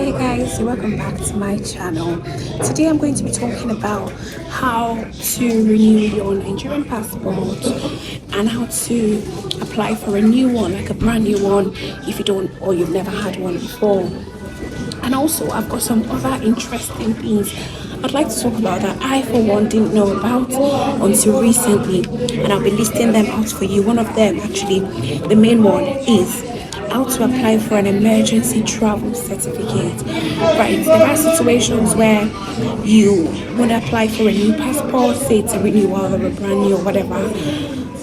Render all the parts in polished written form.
Hi guys, welcome back to my channel. Today I'm going to be talking about how to renew your Nigerian passport and how to apply for a new one, like a brand new one, if you don't or you've never had one before. And also I've got some other interesting things I'd like to talk about that I for one didn't know about until recently, and I'll be listing them out for you. One of them, actually the main one, is how to apply for an emergency travel certificate. Right, there are situations where you want to apply for a new passport, say it's a renewal or a brand new or whatever,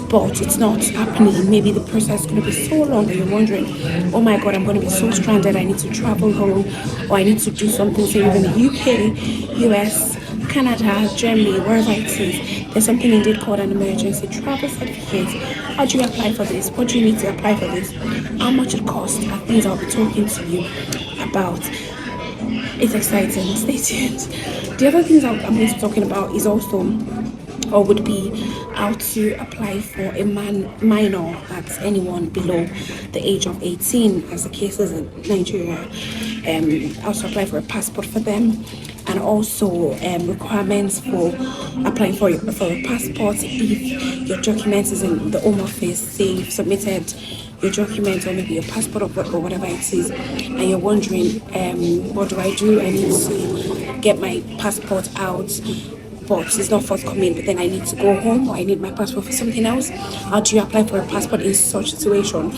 but it's not happening. Maybe the process is going to be so long that you're wondering, oh my god, I'm going to be so stranded, I need to travel home, or I need to do something, say in the UK, US, Canada, Germany, wherever it is. There's something indeed called an emergency travel certificate. How do you apply for this? What do you need to apply for this? How much it costs are things I'll be talking to you about. It's exciting, stay tuned. The other things I'm going to be talking about is also, or would be, how to apply for a minor, that's anyone below the age of 18, as the case is in Nigeria. How to apply for a passport for them, and also requirements for applying for a passport if your documents is in the Home Office, say you've submitted your documents or maybe your passport or whatever it is, and you're wondering, what do? I need to get my passport out, but it's not forthcoming, but then I need to go home, or I need my passport for something else. How do you apply for a passport in such situation?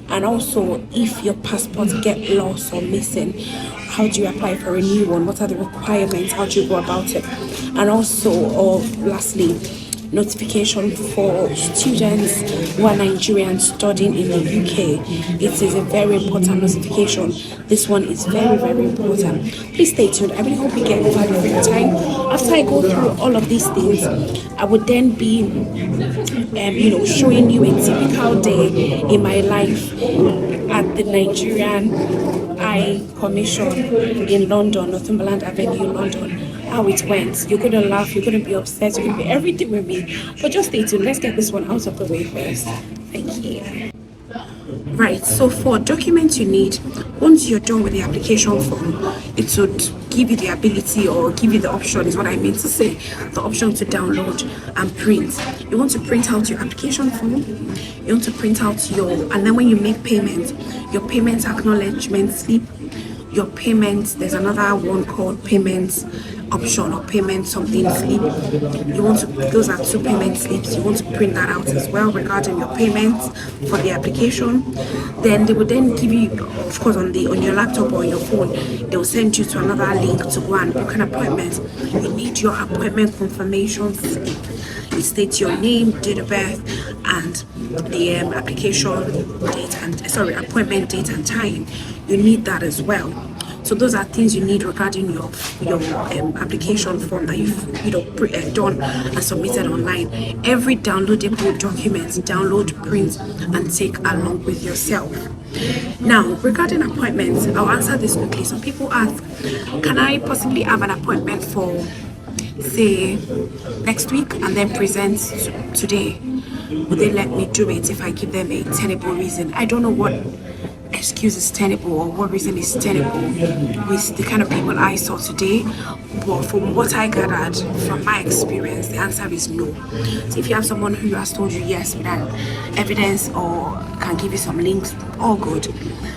And also, if your passport get lost or missing, how do you apply for a new one? What are the requirements? How do you go about it? And also, or lastly, notification for students who are Nigerian studying in the UK. It is a very important notification. This one is very, very important. Please stay tuned. I really hope you get value for your time. After I go through all of these things, I would then be showing you a typical day in my life at the Nigerian High Commission in London, Northumberland Avenue, London. How it went. You're gonna laugh, you're gonna be upset, you're gonna be everything with me. But just stay tuned. Let's get this one out of the way first. Thank you. Right, so for documents you need, once you're done with the application form, it would give you the ability, or give you the option, is what I mean to say, the option to download and print. You want to print out your application form, you want to print out and then when you make payment, your payment acknowledgement slip, your payments, there's another one called payments option or payment something slip. Those are two payment slips. You want to print that out as well regarding your payments for the application. Then they will then give you, of course, on your laptop or on your phone, they will send you to another link to go and book an appointment. You need your appointment confirmation slip. It states your name, date of birth, and the appointment date and time. You need that as well. So those are things you need regarding your application form that you've done and submitted online. Every downloadable document, download, print, and take along with yourself. Now, regarding appointments, I'll answer this quickly. Some people ask, can I possibly have an appointment for, say, next week and then present today? Would they let me do it if I give them a tenable reason? I don't know what excuse is tenable or what reason is tenable with the kind of people I saw today, but from what I gathered from my experience, the answer is no. So if you have someone who has told you yes with an evidence or can give you some links, all good.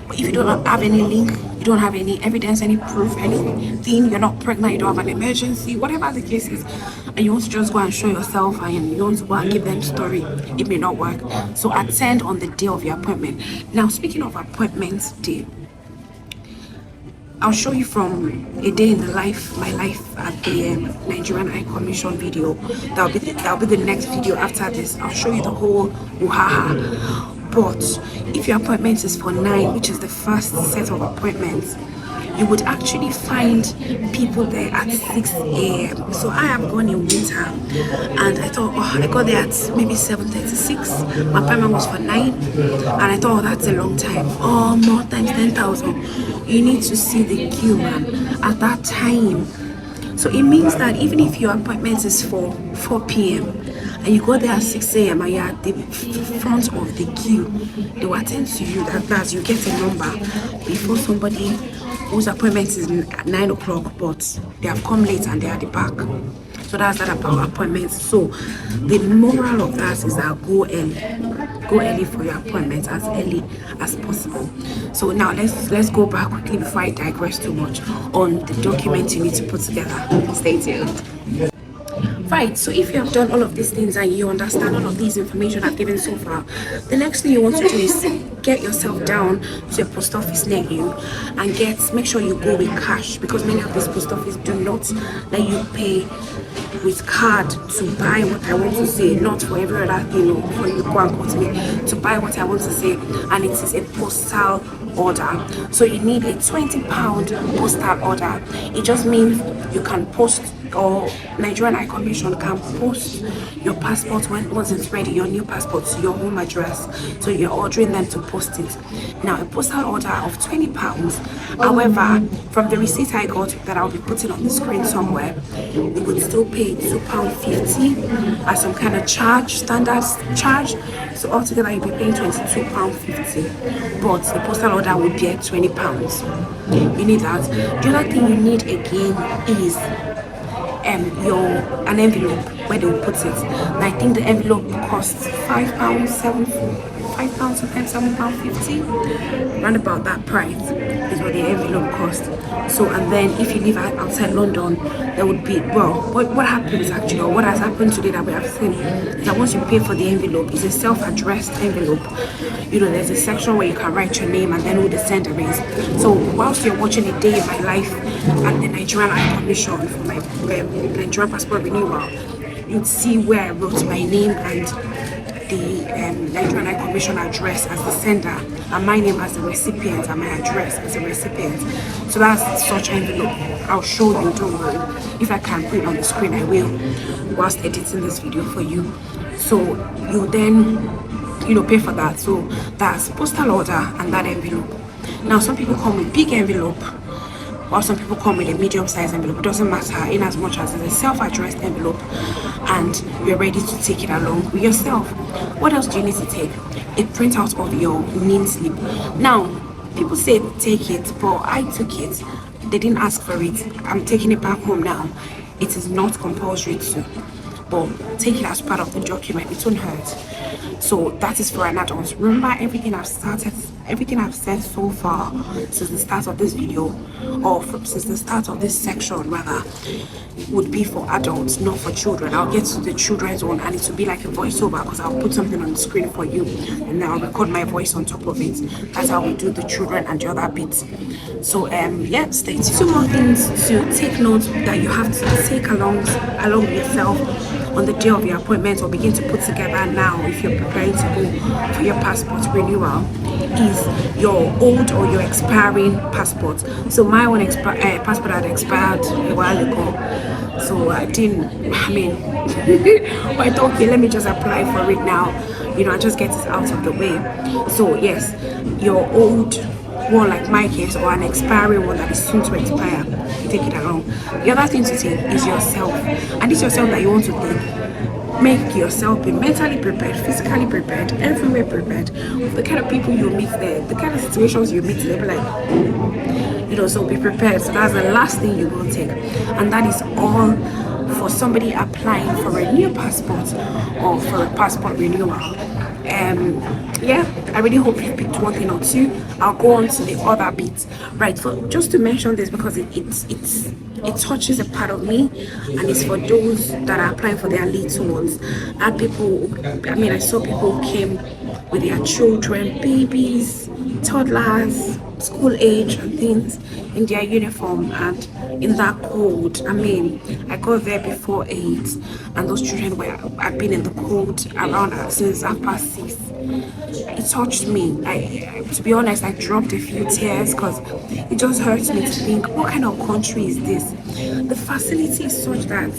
But if you don't have any link, you don't have any evidence, any proof, anything, you're not pregnant, you don't have an emergency, whatever the case is, and you want to just go and show yourself and you want to go and give them story, it may not work. So attend on the day of your appointment. Now, speaking of appointments day, I'll show you from a day in my life at the Nigerian High Commission video. That'll be the next video after this. I'll show you the whole uhaha. But if your appointment is for 9, which is the first set of appointments, you would actually find people there at 6 a.m. So I have gone in winter and I thought, I got there at maybe 7:36. My appointment was for 9 and I thought, that's a long time. More times 10,000. You need to see the queue, man, at that time. So it means that even if your appointment is for 4 p.m. and you go there at 6 a.m. and you're at the front of the queue, they will attend to you. That's you get a number before somebody whose appointment is at 9 o'clock, but they have come late and they're at the back. So that's that about appointments. So the moral of that is that go early for your appointment, as early as possible. So now let's go back quickly before I digress too much on the document you need to put together. Stay tuned. Right, so if you have done all of these things and you understand all of these information I've given so far, the next thing you want to do is get yourself down to a post office near you and make sure you go with cash, because many of these post offices do not let you pay with card to buy what I want to say, not for every other, for you to go and quote me, to buy what I want to say, and it is a postal order. So you need a £20 postal order. It just means you can post, or Nigerian High Commission can post your passport once it's ready, your new passport, to your home address. So you're ordering them to post it. Now a postal order of £20. However, from the receipt I got that I'll be putting on the screen somewhere, you would still pay £2.50 as some kind of standard charge. So altogether you'll be paying £22.50. But the postal order will be at £20. You need that. The other thing you need again is an envelope where they will put it. And I think the envelope costs £5, sometimes £7.50. Round about that price is what the envelope costs. So, and then if you live outside London, there would be, what happens actually, or what has happened today that we have seen, is that once you pay for the envelope, it's a self-addressed envelope. There's a section where you can write your name and then who the sender is. So whilst you're watching a day in my life at the Nigerian High Commission for my Nigerian passport renewal, you'd see where I wrote my name and the Nigerian High Commission address as the sender, and my name as the recipient, and my address as the recipient. So that's such an envelope. I'll show you, don't worry. If I can put it on the screen, I will, whilst editing this video for you. So you then pay for that. So that's postal order and that envelope. Now some people come with big envelope, or some people come with a medium-sized envelope. It doesn't matter, in as much as it's a self-addressed envelope and you're ready to take it along with yourself. What else do you need to take? A printout of your name slip. Now people say take it, but I took it. They didn't ask for it. I'm taking it back home now. It is not compulsory to, but take it as part of the document. It won't hurt. So that is for an adult. Remember, everything I've said so far since the start of this video, since the start of this section rather, would be for adults, not for children. I'll get to the children's one and it will be like a voiceover, because I'll put something on the screen for you and then I'll record my voice on top of it. That's how we do the children and the other bits. So yeah, stay tuned. Two more things to take note that you have to take along with yourself on the day of your appointment, or begin to put together now if you're preparing to go for your passport renewal, is your old or your expiring passport. So my own passport had expired a while ago, so I thought, okay, let me just apply for it now, I just get it out of the way. So yes, your old one, like my case, or an expiring one that is soon to expire, you take it along. The other thing to take is yourself, and it's yourself that you want to take. Make yourself be mentally prepared, physically prepared, everywhere prepared with the kind of people you meet there, the kind of situations you meet there, like, so be prepared. So that's the last thing you will take, and that is all for somebody applying for a new passport or for a passport renewal. Yeah, I really hope you picked one thing or two. I'll go on to the other bits, right? So just to mention this, because it touches a part of me, and it's for those that are applying for their little ones. I saw people who came with their children, babies, toddlers, school age and things, in their uniform and in that cold. I got there before 8, and those children had been in the cold around since 6:30. It touched me. To be honest, I dropped a few tears, because it just hurts me to think, what kind of country is this? The facility is such that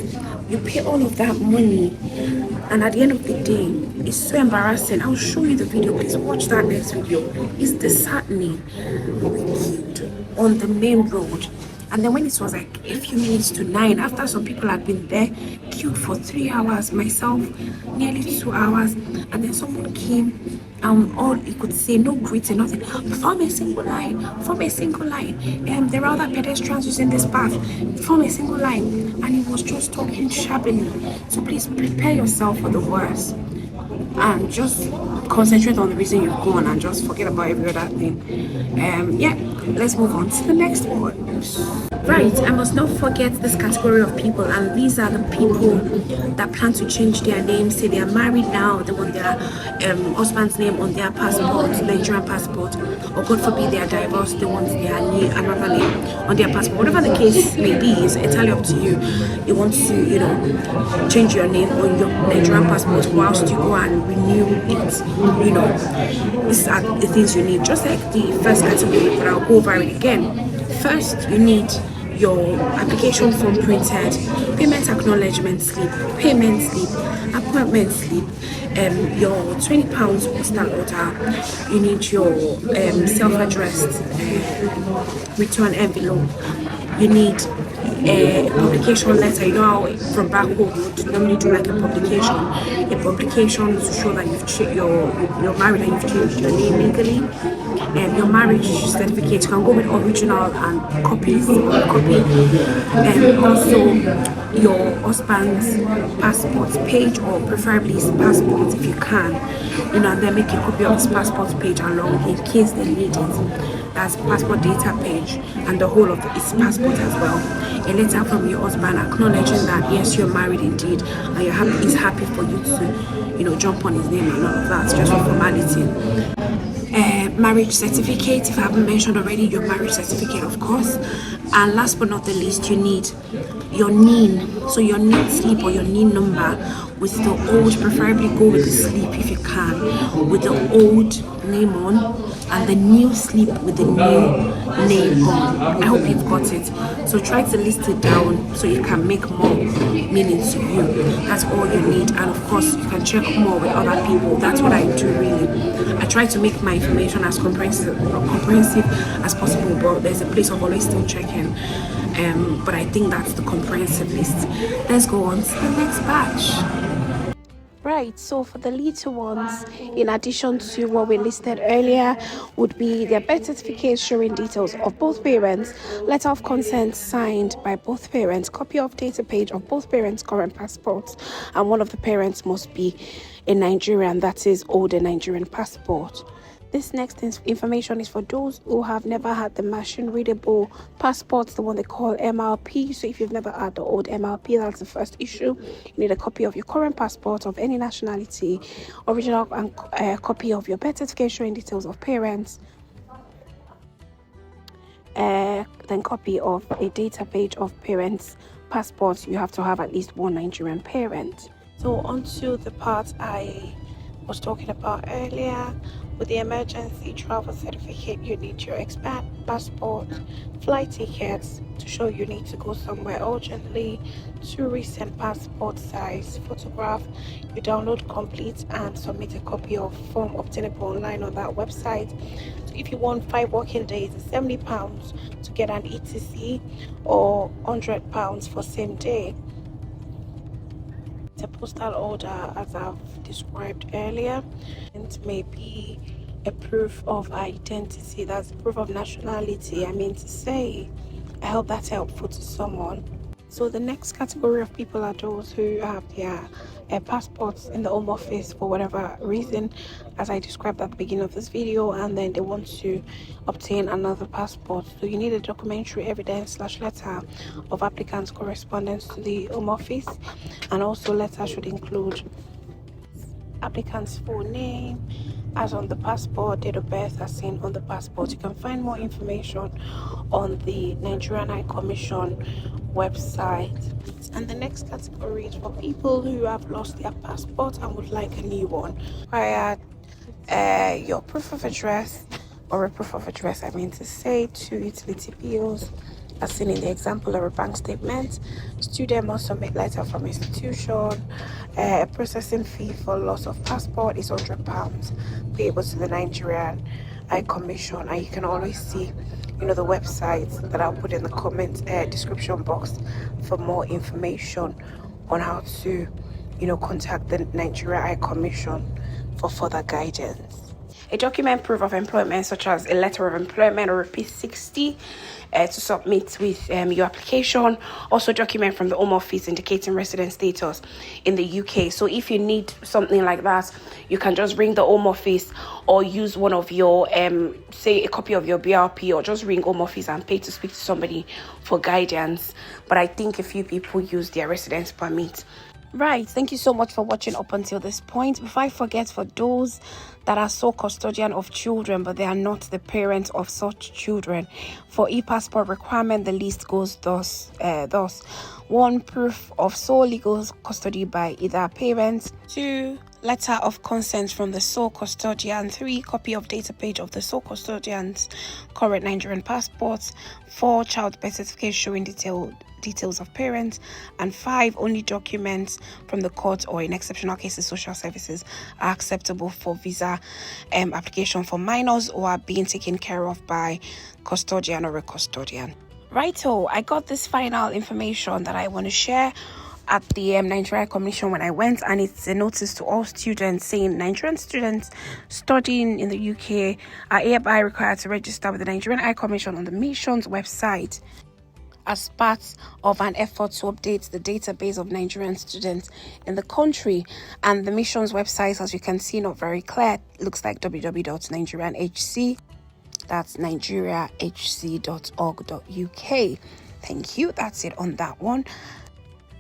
you pay all of that money, and at the end of the day, it's so embarrassing. I'll show you the video. Please watch that next video. It's disheartening. On the main road, And then when it was like a few minutes to 9, after some people had been there queued for 3 hours, myself nearly 2 hours, and then someone came, all he could say, no greeting, nothing, form a single line, form a single line, there are other pedestrians using this path, form a single line. And he was just talking shabbily. So please prepare yourself for the worst and just concentrate on the reason you've gone and just forget about every other thing. Yeah, let's move on to the next one. Right, I must not forget this category of people, and these are the people that plan to change their name. Say they are married now, they want their husband's name on their passport, Nigerian passport, or God forbid they are divorced, they want their name, another name on their passport. Whatever the case may be, it's entirely up to you. You want to, change your name on your Nigerian passport whilst you go and renew it. These are the things you need. Just like the first category, but I'll go over it again. First, you need your application form printed, payment acknowledgement slip, payment slip, appointment slip, your £20 postal order. You need your self-addressed return envelope. You need a publication letter. You know how from back home you would normally do like a publication to show that you're married and you've changed your name legally. Your marriage certificate, you can go with original and copies or copy, and also your husband's passport page, or preferably his passport if you can, and then make a copy of his passport page along in case they need it. That's passport data page and the whole of his passport as well. A letter from your husband acknowledging that yes, you're married indeed, and he's happy for you to, jump on his name and all of that, just for formality. Marriage certificate, if I haven't mentioned already, your marriage certificate, of course. And last but not the least, you need your NIN, so your NIN slip or your NIN number with the old, preferably go with the slip if you can, with the old name on, and the new slip with the new name on. I hope you've got it. So try to list it down so you can make more meaning to you. That's all you need. And of course, you can check more with other people. That's what I do really. I try to make my information as comprehensive as possible, but there's a place of always still checking. But I think that's the comprehensive list. Let's go on to the next batch. Right, so for the little ones, in addition to what we listed earlier, would be their birth certificate showing details of both parents, letter of consent signed by both parents, copy of data page of both parents' current passports, and one of the parents must be a Nigerian, that is, hold a Nigerian passport. This next information is for those who have never had the machine readable passports, the one they call MRP. So if you've never had the old MRP, that's the first issue. You need a copy of your current passport of any nationality, original and copy of your birth certificate showing details of parents, then copy of a data page of parents' passports. You have to have at least one Nigerian parent. So onto the part I was talking about earlier. With the emergency travel certificate, you need your expat passport, flight tickets to show you need to go somewhere urgently, 2 recent passport size photograph. You download, complete and submit a copy of form obtainable online on that website. So if you want 5 working days, it's £70 to get an ETC, or £100 for same day. A postal order, as I've described earlier, and maybe a proof of identity, that's proof of nationality, I mean to say. I hope that's helpful to someone. So the next category of people are those who have their passports in the Home Office for whatever reason, as I described at the beginning of this video, and then they want to obtain another passport. So you need a documentary evidence / letter of applicant's correspondence to the Home Office, and also letter should include applicant's full name as on the passport, date of birth as seen on the passport. You can find more information on the Nigerian High Commission website. And the next category is for people who have lost their passport and would like a new one. Require your proof of address, or a proof of address, I mean to say, 2 utility bills as seen in the example, or a bank statement. Student must submit letter from institution. A processing fee for loss of passport is £100 payable to the Nigerian High Commission, and you can always see the website that I'll put in the comment description box for more information on how to contact the Nigeria High Commission for further guidance. A document proof of employment such as a letter of employment or a P60 to submit with your application. Also document from the Home Office indicating resident status in the UK. So if you need something like that, you can just ring the Home Office or use one of your say a copy of your BRP, or just ring Home Office and pay to speak to somebody for guidance. But I think a few people use their residence permit. Right, thank you so much for watching up until this point. Before I forget, for those that are sole custodian of children but they are not the parents of such children, for e-passport requirement the list goes thus: 1, proof of sole legal custody by either parent; 2, letter of consent from the sole custodian; 3, copy of data page of the sole custodian's current Nigerian passport; 4, child birth certificate showing details of parents; and 5, only documents from the court or in exceptional cases social services are acceptable for visa application for minors who are being taken care of by custodian or a custodian. Righto, I got this final information that I want to share at the Nigeria Commission when I went, and it's a notice to all students saying Nigerian students studying in the UK are hereby required to register with the Nigerian High Commission on the mission's website as part of an effort to update the database of Nigerian students in the country. And the mission's website, as you can see, not very clear. It looks like www.nigerianhc, that's nigeriahc.org.uk. Thank you. That's it on that one.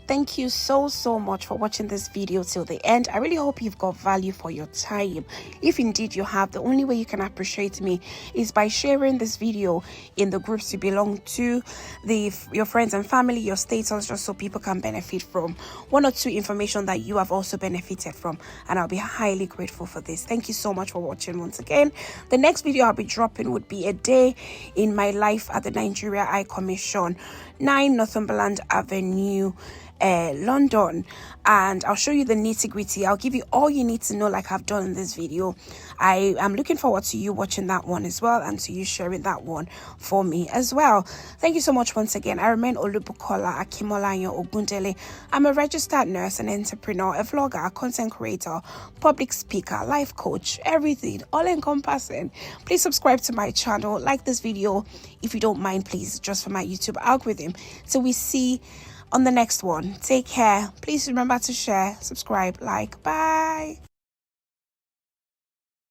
Thank you so much for watching this video till the end. I really hope you've got value for your time. If indeed you have, the only way you can appreciate me is by sharing this video in the groups you belong to, your friends and family, your status, just so people can benefit from 1 or 2 information that you have also benefited from, and I'll be highly grateful for this. Thank you so much for watching once again. The next video I'll be dropping would be a day in my life at the Nigeria High Commission, 9 Northumberland Avenue, London, and I'll show you the nitty-gritty. I'll give you all you need to know, like I've done in this video. I am looking forward to you watching that one as well, and to you sharing that one for me as well. Thank you so much once again. I remain Olubukola Akimolayo Ogundele. I'm a registered nurse, an entrepreneur, a vlogger, a content creator, public speaker, life coach, everything, all encompassing. Please subscribe to my channel, like this video if you don't mind, please, just for my YouTube algorithm. So we see on the next one. Take care. Please remember to share, subscribe, like. Bye.